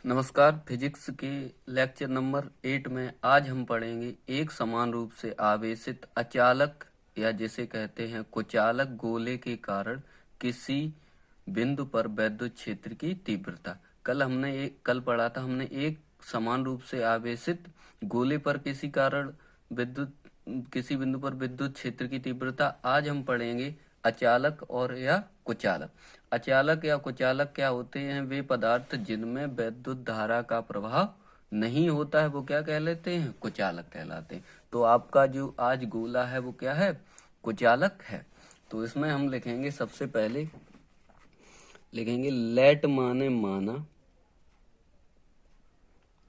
नमस्कार। फिजिक्स के lecture number 8 में आज हम पढ़ेंगे एक समान रूप से आवेशित अचालक या जिसे कहते हैं कुचालक गोले के कारण किसी बिंदु पर विद्युत क्षेत्र की तीव्रता। कल पढ़ा था हमने एक समान रूप से आवेशित गोले पर किसी बिंदु पर विद्युत क्षेत्र की तीव्रता। आज हम पढ़ेंगे अचालक और या कुचालक। अचालक या कुचालक क्या होते हैं? वे पदार्थ जिनमें विद्युत धारा का प्रभाव नहीं होता है वो क्या कहलाते हैं? कुचालक कहलाते हैं। तो आपका जो आज गोला है वो क्या है? कुचालक है। तो इसमें हम लिखेंगे, सबसे पहले लिखेंगे लेट माने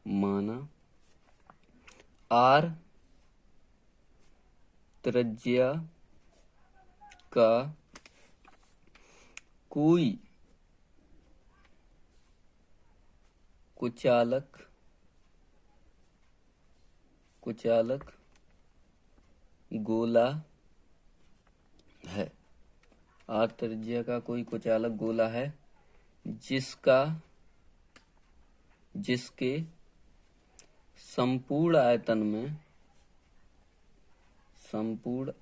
माना आर त्रिज्या का कोई कुचालक गोला है। आर त्रिज्या का कोई कुचालक गोला है जिसके संपूर्ण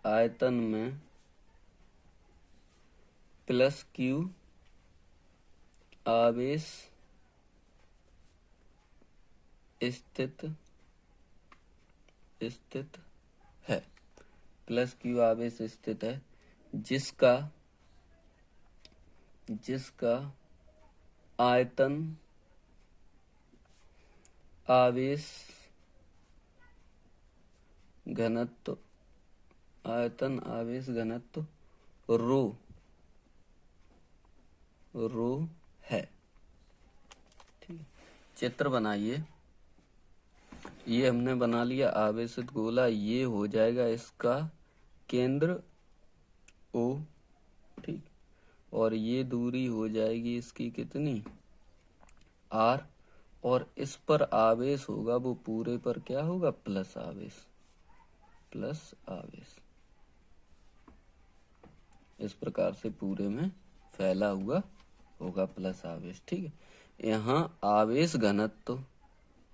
आयतन में प्लस क्यू आवेश स्थित है। प्लस क्यू आवेश स्थित है जिसका आयतन आवेश घनत्व रो है। ठीक, चित्र बनाइए। ये हमने बना लिया आवेशित गोला। ये हो जाएगा इसका केंद्र O। ठीक, और ये दूरी हो जाएगी इसकी कितनी? R। और इस पर आवेश होगा वो पूरे पर क्या होगा? प्लस आवेश। इस प्रकार से पूरे में फैला हुआ होगा प्लस आवेश। ठीक है, यहाँ आवेश घनत्व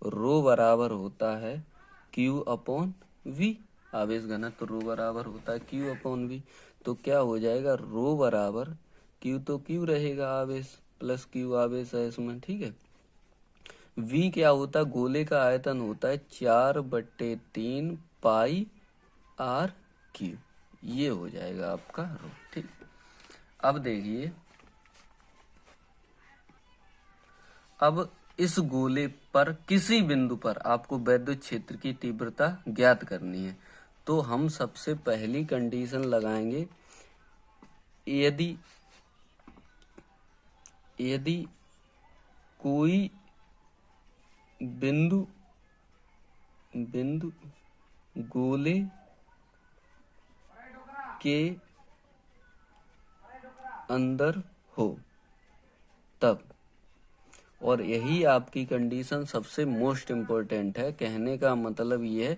रो बराबर होता है Q अपॉन V। आवेश घनत्व रो बराबर होता है Q अपॉन V। तो क्या हो जाएगा? रो बराबर Q तो Q रहेगा आवेश, प्लस Q आवेश है इसमें। ठीक है, V क्या होता है? गोले का आयतन होता है 4/3 पाई R/Q। ये हो जाएगा आपका रो। ठीक, अब देखिए, अब इस गोले पर किसी बिंदु पर आपको विद्युत क्षेत्र की तीव्रता ज्ञात करनी है। तो हम सबसे पहली कंडीशन लगाएंगे, यदि कोई बिंदु गोले के अंदर हो तब। और यही आपकी कंडीशन सबसे मोस्ट इम्पोर्टेंट है। कहने का मतलब ये है,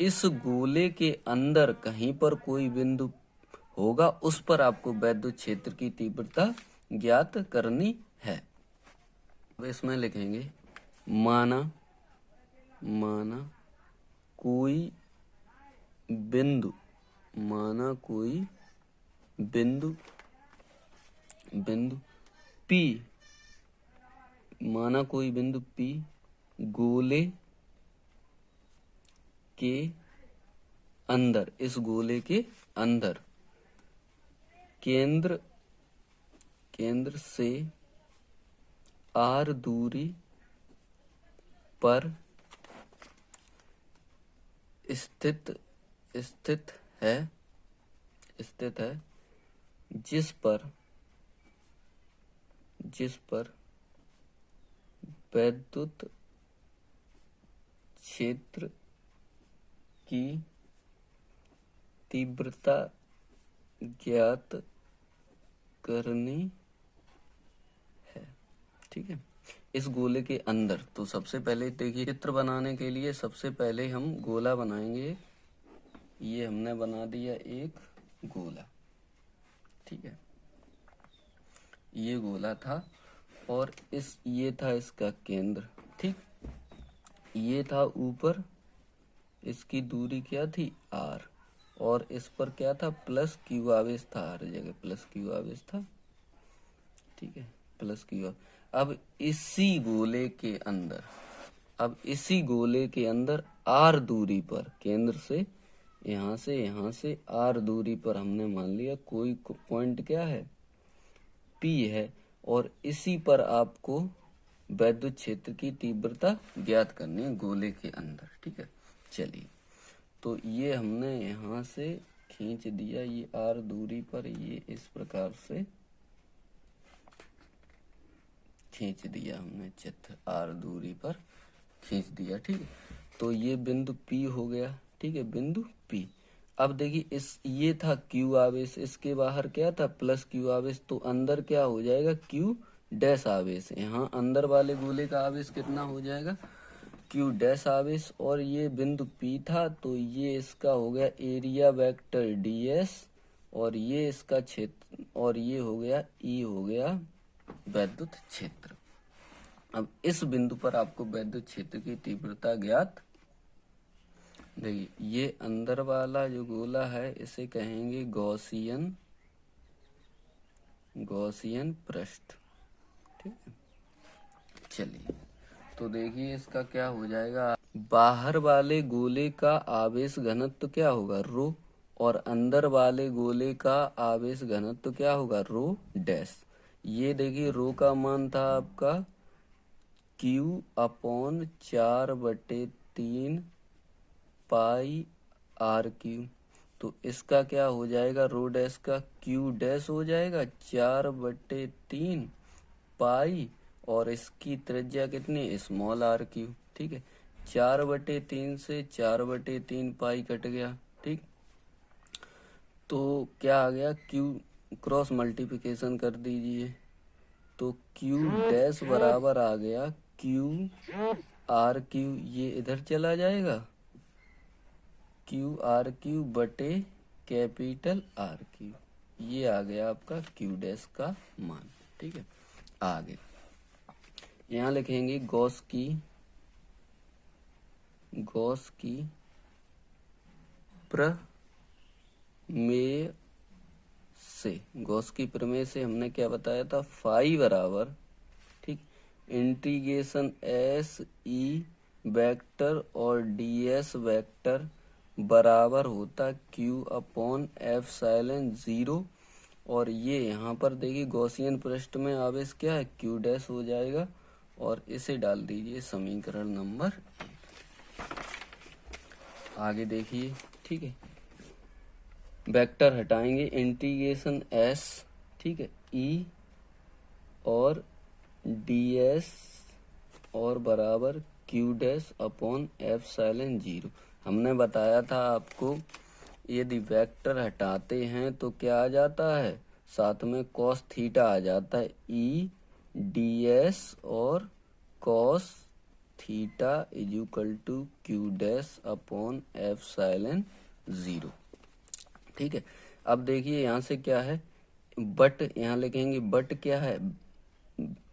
इस गोले के अंदर कहीं पर कोई बिंदु होगा, उस पर आपको विद्युत क्षेत्र की तीव्रता ज्ञात करनी है। अब इसमें लिखेंगे माना कोई बिंदु P गोले के अंदर, इस गोले के अंदर केंद्र से R दूरी पर स्थित है जिस पर विद्युत क्षेत्र की तीव्रता ज्ञात करनी है। ठीक है, इस गोले के अंदर। तो सबसे पहले देखिए, चित्र बनाने के लिए सबसे पहले हम गोला बनाएंगे। ये हमने बना दिया एक गोला। ठीक है, ये गोला था और ये था इसका केंद्र। ये था ऊपर, इसकी दूरी क्या थी r, और इस पर क्या था प्लस क्यू आवेश था, हर जगह प्लस क्यू आवेश था, ठीक है, प्लस क्यू। अब इसी गोले के अंदर, अब इसी गोले के अंदर r दूरी पर, केंद्र से यहाँ से r दूरी पर हमने मान लिया कोई पॉइंट क्या है P है, और इसी पर आपको वैद्युत क्षेत्र की तीव्रता ज्ञात करनी है गोले के अंदर, ठीक है। चलिए, तो ये हमने यहाँ से खींच दिया, ये r दूरी पर ये इस प्रकार से खींच दिया हमने, चित्र r दूरी पर खींच दिया, ठीक है। तो ये बिंदु P हो गया, ठीक है, बिंदु P। अब देखिए इस ये था Q आवेश, इसके बाहर क्या था प्लस Q आवेश, तो अंदर क्या हो जाएगा Q डैश आवेश। यहाँ अंदर वाले गोले का आवेश कितना हो जाएगा Q डैश आवेश, और ये बिंदु P था, तो ये इसका हो गया एरिया वेक्टर ds, और ये इसका क्षेत्र, और ये हो गया E हो गया वैद्युत क्षेत्र। अब इस बिंदु पर आपको वैद्युत क्षेत्र की तीव्रता ज्ञात, देखिए ये अंदर वाला जो गोला है इसे कहेंगे गॉसियन पृष्ठ, ठीक है। चलिए, तो देखिए इसका क्या हो जाएगा, बाहर वाले गोले का आवेश घनत्व क्या होगा रो, और अंदर वाले गोले का आवेश घनत्व क्या होगा रो डैश। ये देखिए रो का मान था आपका Q/4/3 पाई r3, तो इसका क्या हो जाएगा रो डैश का Q डैश हो जाएगा 4/3 पाई, और इसकी त्रिज्या कितनी स्मॉल r3, ठीक है। 4/3 से 4/3 पाई कट गया, ठीक। तो क्या आ गया Q क्रॉस मल्टीप्लिकेशन कर दीजिए, तो Q डैश बराबर आ गया Q/r3, ये इधर चला जाएगा Q/r3 बटे कैपिटल R3, ये आ गया आपका Q डैश का मान, ठीक है। आगे यहाँ लिखेंगे गॉस की प्रमेय से, गॉस की प्रमेय से हमने क्या बताया था फाई बराबर, ठीक, इंटीग्रेशन एस ई वेक्टर और ds वेक्टर बराबर होता Q/ε0, और ये यहाँ पर देखिए गॉसियन पृष्ठ में आवेश क्या है Q डैश हो जाएगा, और इसे डाल दीजिए समीकरण नंबर 1। आगे देखिए, ठीक है, वेक्टर हटाएंगे, इंटीग्रेशन s, ठीक है, e और ds और बराबर Q डैश अपॉन ε0। हमने बताया था आपको यदि वेक्टर हटाते हैं तो क्या आ जाता है, साथ में cos थीटा आ जाता है, e ds और cos theta is equal to Q dash upon ε0, ठीक है। अब देखिए यहाँ से क्या है बट, यहाँ लिखेंगे बट क्या है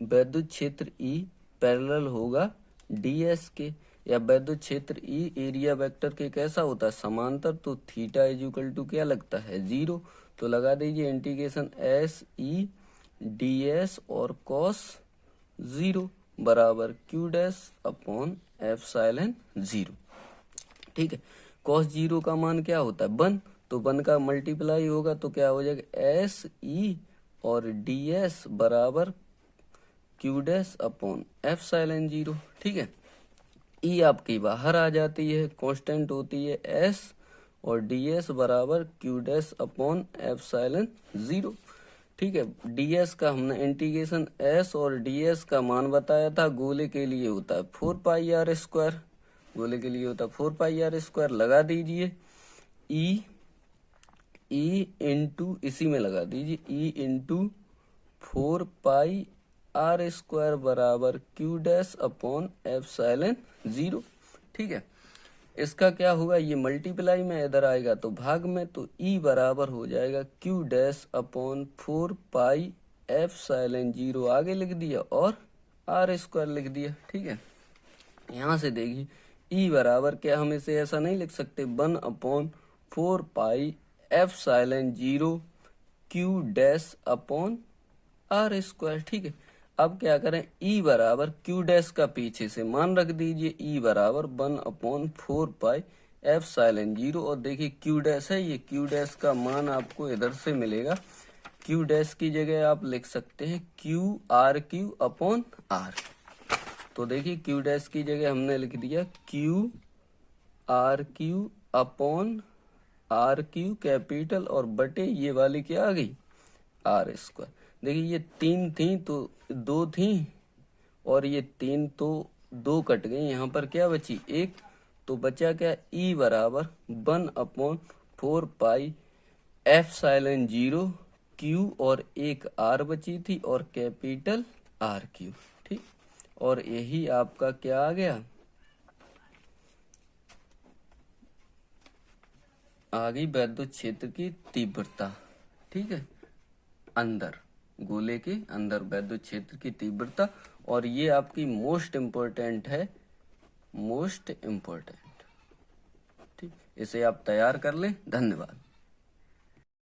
वैद्युत क्षेत्र E पैरेलल होगा ds के, या वैद्युत क्षेत्र E एरिया वेक्टर के कैसा होता है समांतर, तो थीटा इज इक्वल टू क्या लगता है 0, तो लगा दीजिए इंटीग्रेशन s e ds और cos 0 बराबर Q डैश अपॉन ε0, ठीक है। cos 0 का मान क्या होता है 1, तो 1 का मल्टीप्लाई होगा तो क्या हो जाएगा s e और ds बराबर Q डैश अपॉन ε0, ठीक है। E आपकी बाहर आ जाती है, कांस्टेंट होती है s, और ds बराबर Q डैश अपॉन ε0, ठीक है। ds का हमने इंटीग्रेशन s और ds का मान बताया था, गोले के लिए होता है 4πr², गोले के लिए होता है 4πr², लगा दीजिए e इंटू इसी में लगा दीजिए e इंटू 4πr² बराबर Q डैश अपॉन ε0, ठीक है। इसका क्या होगा, ये मल्टीप्लाई में इधर आएगा तो भाग में, तो E बराबर हो जाएगा Q डैश अपॉन 4πε0 आगे लिख दिया और r² लिख दिया, ठीक है। यहाँ से देखिए ई बराबर क्या, हम इसे ऐसा नहीं लिख सकते, 1/4 pi epsilon 0 Q dash upon R square. ठीक है, अब क्या करें, ई बराबर क्यू डैश का पीछे से मान रख दीजिए, ई बराबर 1/4 पाई एप्सिलॉन 0, और देखिए क्यू डैश है, ये क्यू डैश का मान आपको इधर से मिलेगा, क्यू डैश की जगह आप लिख सकते हैं Q R Q upon R. तो देखिए क्यू डैश की जगह हमने लिख दिया Q R Q upon R Q capital, और बटे ये वाली क्या आ गई, आर स्क्वायर। देखिए ये 3 थी तो 2 थी, और ये 3 तो 2 कट गई, यहाँ पर क्या बची 1, तो बचा क्या, ई बराबर 1/4 पाई एप्सिलॉन 0 क्यू, और एक आर बची थी, और कैपिटल आर क्यू। ठीक, और यही आपका क्या आ गया, आ गई वैद्युत क्षेत्र की तीव्रता। ठीक है, अंदर गोले के अंदर वैद्युत क्षेत्र की तीव्रता, और ये आपकी मोस्ट इम्पोर्टेंट है, मोस्ट इम्पोर्टेंट। ठीक, इसे आप तैयार कर लें। धन्यवाद।